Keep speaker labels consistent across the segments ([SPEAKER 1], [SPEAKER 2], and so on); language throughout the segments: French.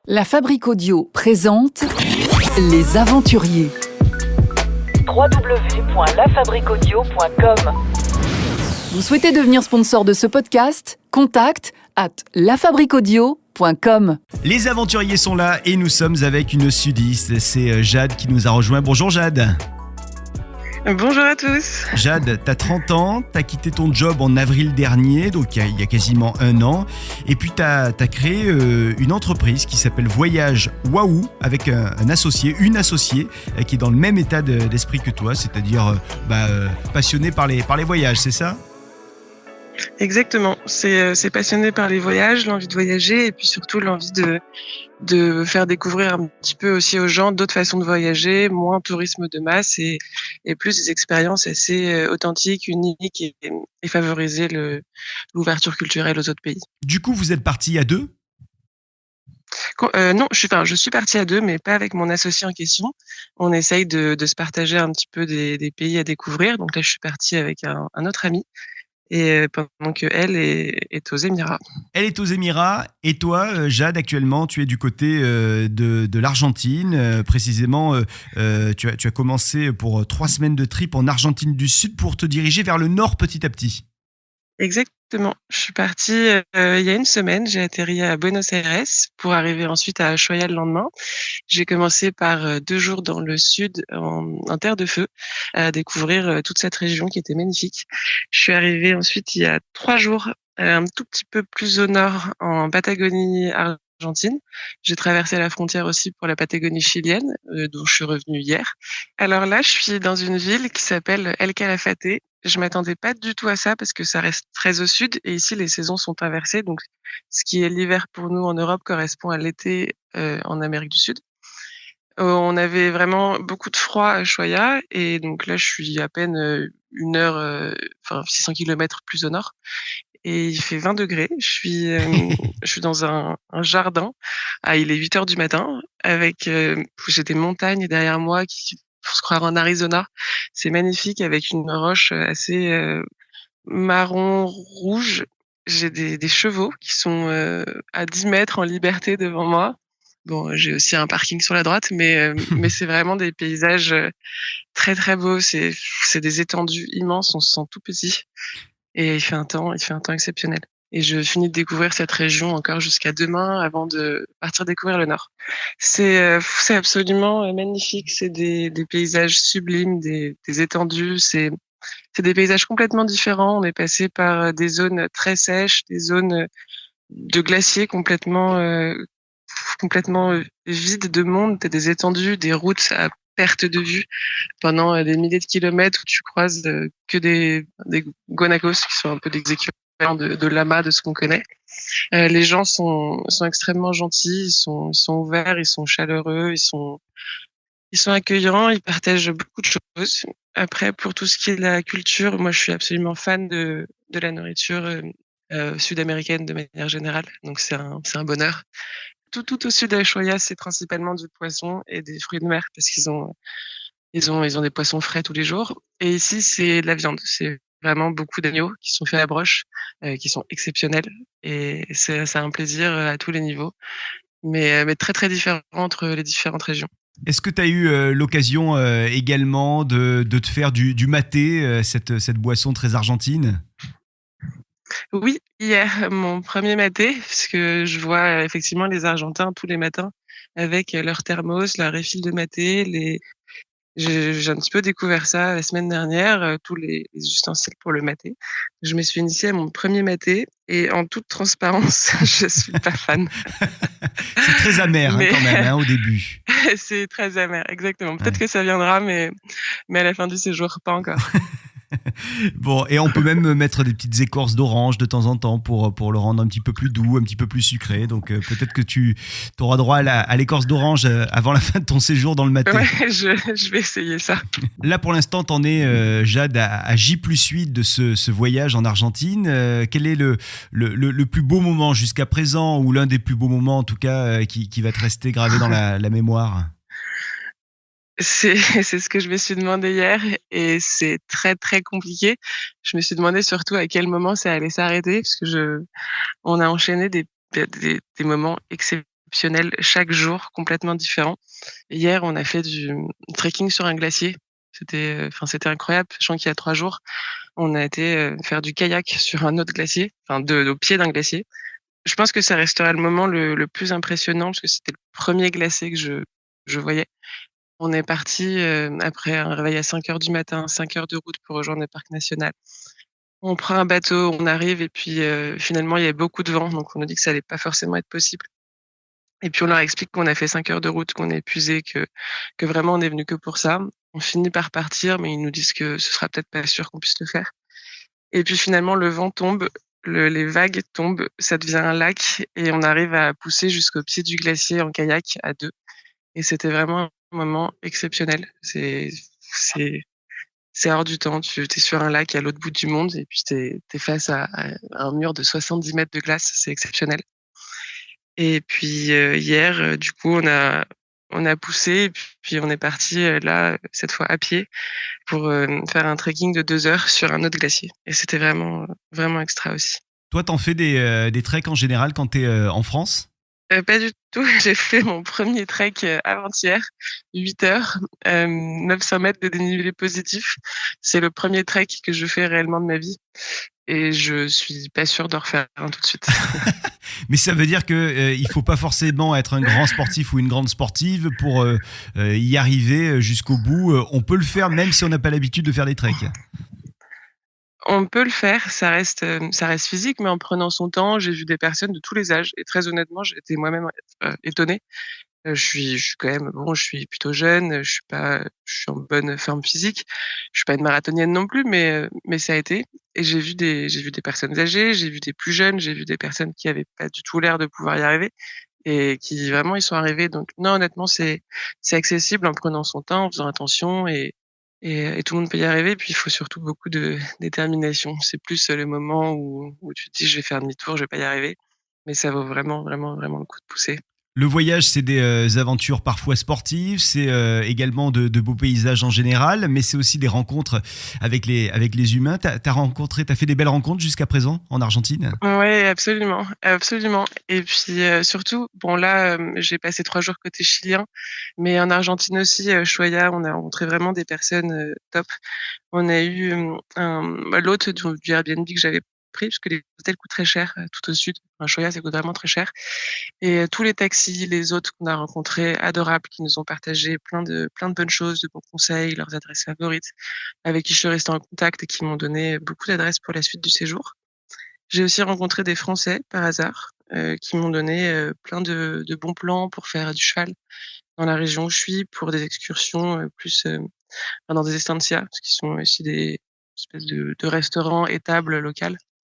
[SPEAKER 1] La Fabrique Audio présente Les Aventuriers.
[SPEAKER 2] www.lafabriqueaudio.com.
[SPEAKER 1] Vous souhaitez devenir sponsor de ce podcast? Contact @lafabriqueaudio.com.
[SPEAKER 3] Les aventuriers sont là et nous sommes avec une sudiste. C'est Jade qui nous a rejoint. Bonjour Jade.
[SPEAKER 4] Bonjour à tous.
[SPEAKER 3] Jade, t'as 30 ans, t'as quitté ton job en avril dernier, donc il y a quasiment un an. Et puis t'as créé une entreprise qui s'appelle Voyage Waouh avec un associé, une associée qui est dans le même état d'esprit que toi, c'est-à-dire passionné par les voyages, c'est ça ?
[SPEAKER 4] Exactement. C'est passionné par les voyages, l'envie de voyager et puis surtout l'envie de faire découvrir un petit peu aussi aux gens d'autres façons de voyager, moins tourisme de masse et plus des expériences assez authentiques, uniques et favoriser l'ouverture culturelle aux autres pays.
[SPEAKER 3] Du coup, vous êtes partis à deux ?
[SPEAKER 4] Non, je suis partie à deux, mais pas avec mon associé en question. On essaye de se partager un petit peu des pays à découvrir. Donc là, je suis partie avec un autre ami. Et pendant qu'elle est aux Émirats.
[SPEAKER 3] Elle est aux Émirats et toi, Jade, actuellement, tu es du côté de l'Argentine. Précisément, tu as commencé pour 3 semaines de trip en Argentine du Sud pour te diriger vers le nord petit à petit.
[SPEAKER 4] Exactement. Je suis partie il y a une semaine. J'ai atterri à Buenos Aires pour arriver ensuite à Ushuaia le lendemain. J'ai commencé par 2 jours dans le sud, en terre de feu, à découvrir toute cette région qui était magnifique. Je suis arrivée ensuite il y a 3 jours, un tout petit peu plus au nord, en Patagonie argentine. J'ai traversé la frontière aussi pour la Patagonie chilienne, d'où je suis revenue hier. Alors là, je suis dans une ville qui s'appelle El Calafate. Je m'attendais pas du tout à ça parce que ça reste très au sud et ici les saisons sont inversées. Donc, ce qui est l'hiver pour nous en Europe correspond à l'été en Amérique du Sud. On avait vraiment beaucoup de froid à Ushuaia et donc là, je suis à peine 1 heure, 600 kilomètres plus au nord et il fait 20 degrés. Je suis dans un jardin. Il est 8 heures du matin avec j'ai des montagnes derrière moi qui faut se croire en Arizona. C'est magnifique avec une roche assez marron rouge. J'ai des chevaux qui sont à 10 mètres en liberté devant moi. Bon, j'ai aussi un parking sur la droite, mais c'est vraiment des paysages très très beaux. C'est des étendues immenses, on se sent tout petit et il fait un temps exceptionnel. Et je finis de découvrir cette région encore jusqu'à demain avant de partir découvrir le nord. C'est absolument magnifique. C'est des paysages sublimes, des étendues. C'est des paysages complètement différents. On est passé par des zones très sèches, des zones de glaciers complètement vides de monde. T'as des étendues, des routes à perte de vue pendant des milliers de kilomètres où tu croises que des guanacos qui sont un peu des équivalents de lamas de ce qu'on connaît. Les gens sont extrêmement gentils, ils sont ouverts, ils sont chaleureux, ils sont accueillants, ils partagent beaucoup de choses. Après, pour tout ce qui est de la culture, moi, je suis absolument fan de la nourriture sud-américaine de manière générale. Donc, c'est un bonheur. Tout au sud d'Ushuaia, c'est principalement du poisson et des fruits de mer parce qu'ils ont des poissons frais tous les jours. Et ici, c'est de la viande. C'est vraiment beaucoup d'agneaux qui sont faits à la broche, qui sont exceptionnels. Et c'est un plaisir à tous les niveaux, mais très très différent entre les différentes régions.
[SPEAKER 3] Est-ce que tu as eu l'occasion également de te faire du maté, cette boisson très argentine ?
[SPEAKER 4] Oui, hier, mon premier maté, parce que je vois effectivement les Argentins tous les matins avec leur thermos, leur réfil de maté. J'ai un petit peu découvert ça la semaine dernière, tous les ustensiles pour le maté. Je me suis initiée à mon premier maté et en toute transparence, je suis pas fan.
[SPEAKER 3] C'est très amer
[SPEAKER 4] Mais
[SPEAKER 3] quand même au début.
[SPEAKER 4] c'est très amer, exactement. Peut-être
[SPEAKER 3] Ouais.
[SPEAKER 4] que ça viendra, mais à la fin du séjour, pas encore.
[SPEAKER 3] Bon, et on peut même mettre des petites écorces d'orange de temps en temps pour le rendre un petit peu plus doux, un petit peu plus sucré. Donc peut-être que tu auras droit à l'écorce d'orange avant la fin de ton séjour dans le maté.
[SPEAKER 4] Ouais, je vais essayer ça.
[SPEAKER 3] Là, pour l'instant, t'en es, Jade, à J+8 de ce voyage en Argentine. Quel est le plus beau moment jusqu'à présent, ou l'un des plus beaux moments, en tout cas, qui va te rester gravé dans la mémoire ?
[SPEAKER 4] C'est ce que je me suis demandé hier et c'est très, très compliqué. Je me suis demandé surtout à quel moment ça allait s'arrêter parce que on a enchaîné des moments exceptionnels exceptionnel chaque jour, complètement différent. Hier, on a fait du trekking sur un glacier. C'était incroyable, sachant qu'il y a 3 jours, on a été, faire du kayak sur un autre glacier, au pied d'un glacier. Je pense que ça restera le moment le plus impressionnant parce que c'était le premier glacier que je voyais. On est parti après un réveil à 5 heures du matin, 5 heures de route pour rejoindre le parc national. On prend un bateau, on arrive et puis, finalement, il y avait beaucoup de vent, donc on nous dit que ça allait pas forcément être possible et puis on leur explique qu'on a fait 5 heures de route, qu'on est épuisés, que vraiment on est venu que pour ça. On finit par partir, mais ils nous disent que ce sera peut-être pas sûr qu'on puisse le faire et puis finalement le vent tombe, les vagues tombent, ça devient un lac et on arrive à pousser jusqu'au pied du glacier en kayak à 2 et c'était vraiment un moment exceptionnel. C'est c'est hors du temps. Tu es sur un lac à l'autre bout du monde et puis tu es face à un mur de 70 mètres de glace, c'est exceptionnel. Et puis, hier, du coup, on a poussé et puis on est parti là, cette fois à pied pour, faire un trekking de 2 heures sur un autre glacier et c'était vraiment, vraiment extra aussi.
[SPEAKER 3] Toi, t'en fais des treks en général quand t'es en France?
[SPEAKER 4] Pas du tout, j'ai fait mon premier trek, avant-hier, 8 heures, 900 mètres de dénivelé positif. C'est le premier trek que je fais réellement de ma vie et je suis pas sûre d'en refaire un tout de suite.
[SPEAKER 3] Mais ça veut dire que il faut pas forcément être un grand sportif ou une grande sportive pour y arriver jusqu'au bout. On peut le faire même si on n'a pas l'habitude de faire des treks.
[SPEAKER 4] On peut le faire, ça reste physique, mais en prenant son temps, j'ai vu des personnes de tous les âges et très honnêtement, j'ai été moi-même, étonnée. Je suis quand même bon, je suis plutôt jeune, je suis en bonne forme physique. Je suis pas une marathonienne non plus, mais ça a été et j'ai vu des personnes âgées, j'ai vu des plus jeunes, j'ai vu des personnes qui avaient pas du tout l'air de pouvoir y arriver et qui vraiment y sont arrivés donc non, honnêtement, c'est accessible en prenant son temps, en faisant attention et tout le monde peut y arriver. Puis il faut surtout beaucoup de détermination. C'est plus, le moment où tu te dis: «Je vais faire demi-tour, je vais pas y arriver», mais ça vaut vraiment, vraiment, vraiment le coup de pousser.
[SPEAKER 3] Le voyage, c'est des aventures parfois sportives, c'est également de beaux paysages en général, mais c'est aussi des rencontres avec les humains. T'as fait des belles rencontres jusqu'à présent en Argentine?
[SPEAKER 4] Ouais, absolument, absolument et puis, surtout, bon là, j'ai passé 3 jours côté chilien, mais en Argentine aussi, Ushuaia, on a rencontré vraiment des personnes, top. On a eu, l'hôte du Airbnb que j'avais pris, parce que les hôtels coûtent très cher, tout au sud. Enfin, Ushuaia, ça coûte vraiment très cher et tous les taxis, les autres qu'on a rencontrés, adorables, qui nous ont partagé plein de bonnes choses, de bons conseils, leurs adresses favorites, avec qui je suis restée en contact et qui m'ont donné beaucoup d'adresses pour la suite du séjour. J'ai aussi rencontré des Français par hasard, qui m'ont donné, plein de bons plans pour faire du cheval dans la région où je suis, pour des excursions, plus, dans des estancias, ce qui sont aussi des espèces de restaurants, étables locales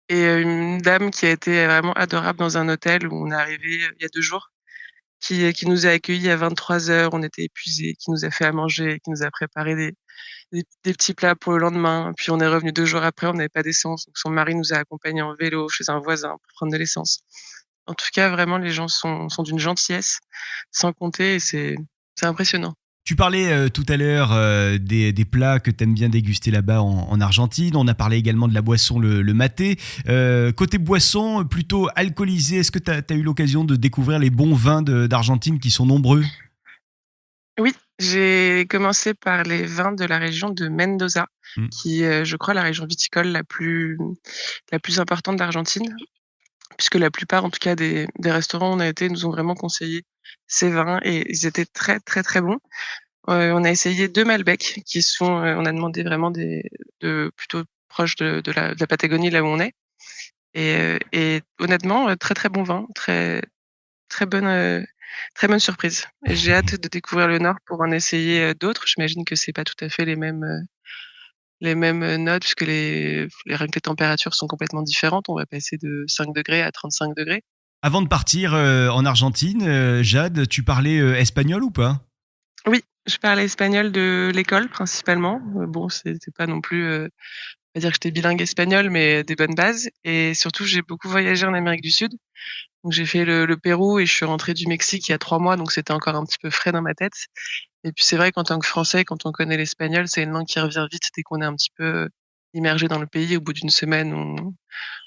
[SPEAKER 4] et une dame qui a été vraiment adorable dans un hôtel où on est arrivé, il y a 2 jours, qui nous a accueillis à 23 heures. On était épuisés, qui nous a fait à manger, qui nous a préparé des petits plats pour le lendemain. Puis on est revenu 2 jours après, on n'avait pas d'essence, donc son mari nous a accompagnés en vélo chez un voisin pour prendre de l'essence. En tout cas, vraiment, les gens sont d'une gentillesse sans compter et c'est impressionnant.
[SPEAKER 3] Tu parlais tout à l'heure des plats que tu aimes bien déguster là-bas en Argentine. On a parlé également de la boisson, le maté. Côté boisson, plutôt alcoolisé, est-ce que tu as eu l'occasion de découvrir les bons vins d'Argentine qui sont nombreux?
[SPEAKER 4] Oui, j'ai commencé par les vins de la région de Mendoza,
[SPEAKER 3] Mm.
[SPEAKER 4] qui est, je crois, la région viticole la plus importante d'Argentine, puisque la plupart, en tout cas, des restaurants où on a été nous ont vraiment conseillé ces vins et ils étaient très, très, très bons. On a essayé 2 Malbec qui sont, on a demandé vraiment plutôt proches de la Patagonie, là où on est et honnêtement, très, très bon vin, très, très bonne, très bonne surprise et j'ai hâte de découvrir le nord pour en essayer, d'autres. J'imagine que c'est pas tout à fait les mêmes notes puisque rien que les températures sont complètement différentes. On va passer de 5 degrés à 35 degrés.
[SPEAKER 3] Avant de partir en Argentine, Jade, tu parlais espagnol ou pas?
[SPEAKER 4] Oui, je parlais espagnol de l'école principalement. Bon, c'était pas non plus, on va dire que j'étais bilingue espagnol, mais des bonnes bases et surtout j'ai beaucoup voyagé en Amérique du Sud. Donc j'ai fait le Pérou et je suis rentrée du Mexique il y a 3 mois, donc c'était encore un petit peu frais dans ma tête et puis c'est vrai qu'en tant que Français, quand on connaît l'espagnol, c'est une langue qui revient vite dès qu'on est un petit peu immergé dans le pays. Au bout d'une semaine,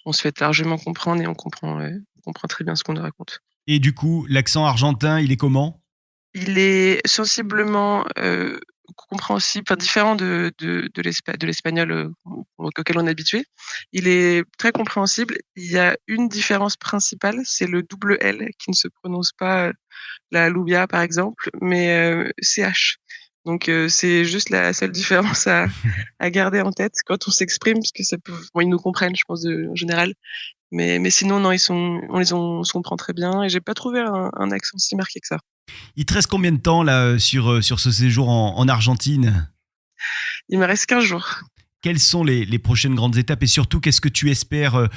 [SPEAKER 4] on se fait largement comprendre et on comprend très bien ce qu'on nous raconte.
[SPEAKER 3] Et du coup, l'accent argentin, il est comment?
[SPEAKER 4] Il est sensiblement, compréhensible, enfin différent de l'espagnol, auquel on est habitué. Il est très compréhensible. Il y a une différence principale, c'est le double L qui ne se prononce pas, la lluvia par exemple, mais CH. Donc c'est juste la seule différence à garder en tête quand on s'exprime, parce que ça peut bon, ils nous comprennent, je pense, en général, mais sinon non, on se comprend très bien et j'ai pas trouvé un accent si marqué que ça.
[SPEAKER 3] Il te reste combien de temps là sur ce séjour en Argentine?
[SPEAKER 4] Il me reste 15 jours.
[SPEAKER 3] Quelles sont les prochaines grandes étapes et surtout qu'est-ce que tu espères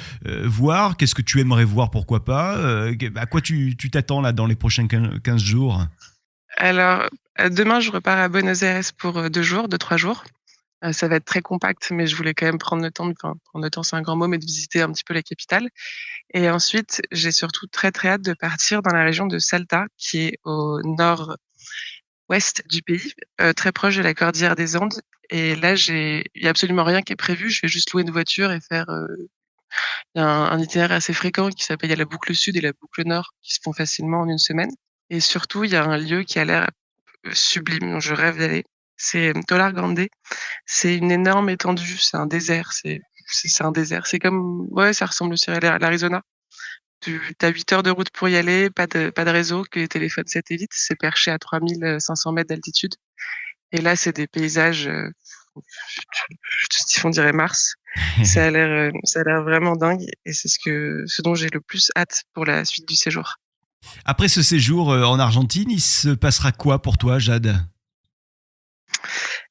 [SPEAKER 3] voir? Qu'est-ce que tu aimerais voir, pourquoi pas? À quoi tu t'attends là dans les prochains 15 jours?
[SPEAKER 4] Alors, demain, je repars à Buenos Aires pour, 2 jours, 2-3 jours. Ça va être très compact, mais je voulais quand même prendre le temps prendre le temps, c'est un grand mot, mais de visiter un petit peu la capitale et ensuite, j'ai surtout très, très hâte de partir dans la région de Salta, qui est au nord-ouest du pays, très proche de la cordillère des Andes et là, il y a absolument rien qui est prévu. Je vais juste louer une voiture et faire, il y a un itinéraire assez fréquent il y a la boucle sud et la boucle nord qui se font facilement en une semaine et surtout, il y a un lieu qui a l'air sublime, dont je rêve d'aller. C'est Tolar Grande. C'est une énorme étendue, c'est un désert, c'est un désert. C'est comme ouais, ça ressemble aussi à l'Arizona. Tu as 8 heures de route pour y aller, pas de réseau, que les téléphones satellites. C'est perché à 3500 mètres d'altitude et là, c'est des paysages, on dirait Mars. Ça a l'air vraiment dingue et c'est ce dont j'ai le plus hâte pour la suite du séjour.
[SPEAKER 3] Après ce séjour en Argentine, il se passera quoi pour toi, Jade?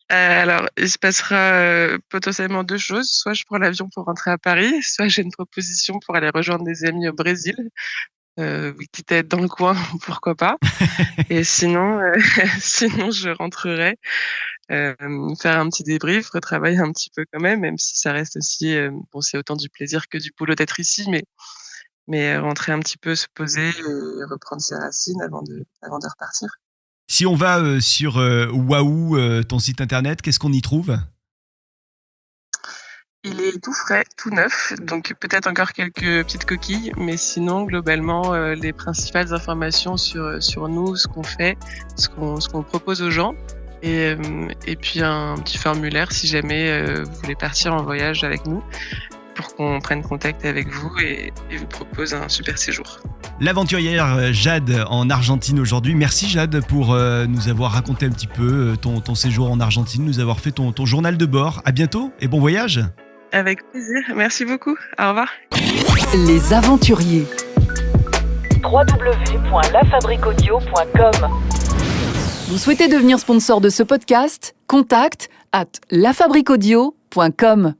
[SPEAKER 4] Alors, il se passera, potentiellement 2 choses. Soit je prends l'avion pour rentrer à Paris, soit j'ai une proposition pour aller rejoindre des amis au Brésil, quitte à être dans le coin, pourquoi pas? Et sinon, sinon je rentrerai, faire un petit débrief, retravailler un petit peu quand même si ça reste aussi, bon, c'est autant du plaisir que du boulot d'être ici, mais rentrer un petit peu, se poser et reprendre ses racines avant de repartir.
[SPEAKER 3] Si on va sur Wahoo, ton site internet, qu'est-ce qu'on y trouve?
[SPEAKER 4] Il est tout frais, tout neuf, donc peut-être encore quelques petites coquilles, mais sinon globalement, les principales informations sur nous, ce qu'on fait, ce qu'on propose aux gens et puis un petit formulaire si jamais, vous voulez partir en voyage avec nous pour qu'on prenne contact avec vous et vous propose un super séjour.
[SPEAKER 3] L'aventurière Jade en Argentine aujourd'hui. Merci Jade pour nous avoir raconté un petit peu ton séjour en Argentine, nous avoir fait ton journal de bord. À bientôt et bon voyage.
[SPEAKER 4] Avec plaisir, merci beaucoup, au revoir.
[SPEAKER 1] Les aventuriers.
[SPEAKER 2] www.lafabriquaudio.com.
[SPEAKER 1] Vous souhaitez devenir sponsor de ce podcast? Contact @lafabriquaudio.com.